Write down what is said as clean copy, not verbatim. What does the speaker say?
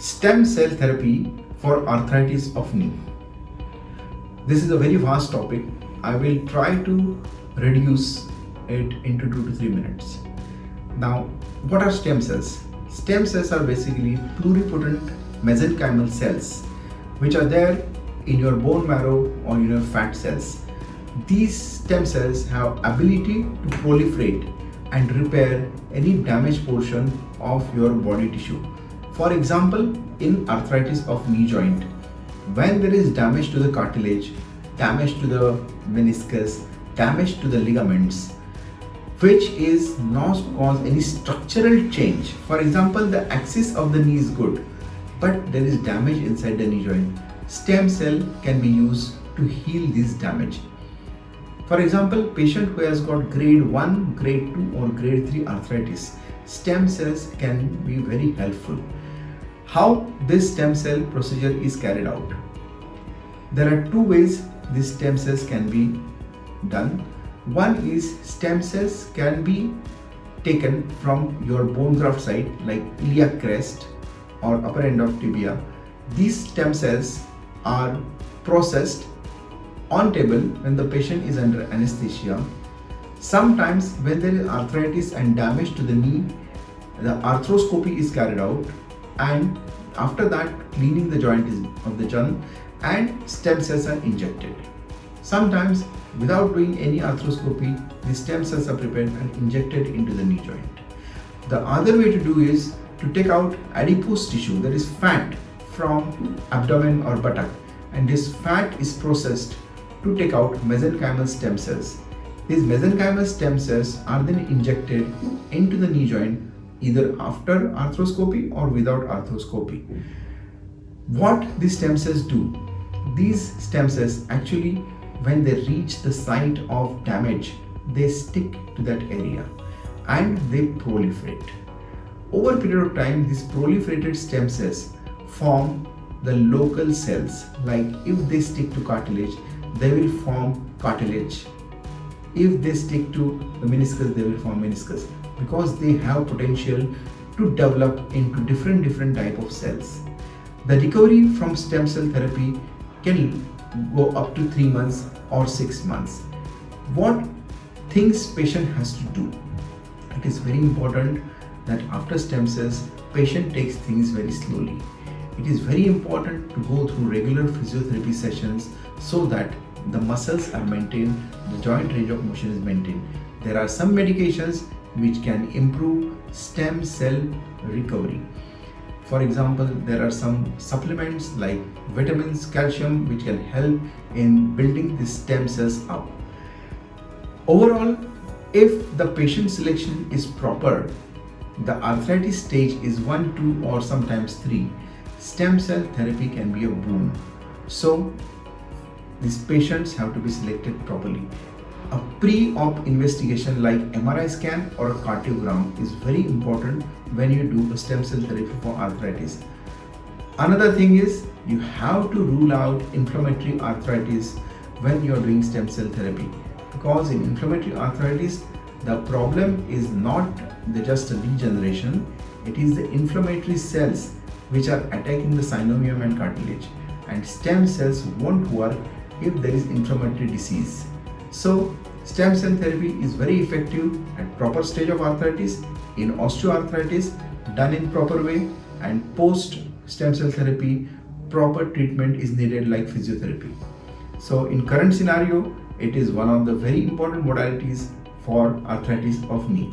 Stem cell therapy for arthritis of knee. This is a very vast topic. I will try to reduce it into 2 to 3 minutes. Now, what are stem cells? Stem cells are basically pluripotent mesenchymal cells which are there in your bone marrow or in your fat cells. These stem cells have ability to proliferate and repair any damaged portion of your body tissue. For example, in arthritis of knee joint, when there is damage to the cartilage, damage to the meniscus, damage to the ligaments, which is not cause any structural change. For example, the axis of the knee is good, but there is damage inside the knee joint. Stem cell can be used to heal this damage. For example, patient who has got grade 1, grade 2 or grade 3 arthritis, stem cells can be very helpful. How this stem cell procedure is carried out? There are two ways these stem cells can be done. One is stem cells can be taken from your bone graft site like iliac crest or upper end of tibia. These stem cells are processed on table when the patient is under anesthesia. Sometimes when there is arthritis and damage to the knee, the arthroscopy is carried out, and after that cleaning the joint of the joint and stem cells are injected. Sometimes without doing any arthroscopy, the stem cells are prepared and injected into the knee joint. The other way to do is to take out adipose tissue, that is fat from abdomen or buttock, and this fat is processed to take out mesenchymal stem cells. These mesenchymal stem cells are then injected into the knee joint either after arthroscopy or without arthroscopy. What these stem cells do? These stem cells actually, when they reach the site of damage, they stick to that area and they proliferate. Over a period of time, these proliferated stem cells form the local cells. Like if they stick to cartilage, they will form cartilage. If they stick to the meniscus, they will form meniscus, because they have potential to develop into different type of cells. The recovery from stem cell therapy can go up to 3 months or 6 months. What things patient has to do? It is very important that after stem cells, patient takes things very slowly. It is very important to go through regular physiotherapy sessions so that the muscles are maintained, the joint range of motion is maintained. There are some medications which can improve stem cell recovery. For example, there are some supplements like vitamins, calcium, which can help in building the stem cells up. Overall, if the patient selection is proper, the arthritis stage is 1, 2 or sometimes 3, stem cell therapy can be a boon. So these patients have to be selected properly. A pre-op investigation like MRI scan or a cardiogram is very important when you do a stem cell therapy for arthritis. Another thing is you have to rule out inflammatory arthritis when you are doing stem cell therapy, because in inflammatory arthritis the problem is not just a degeneration, it is the inflammatory cells which are attacking the synovium and cartilage, and stem cells won't work if there is inflammatory disease. So stem cell therapy is very effective at proper stage of arthritis, in osteoarthritis, done in proper way, and post stem cell therapy proper treatment is needed like physiotherapy. So in current scenario, it is one of the very important modalities for arthritis of knee.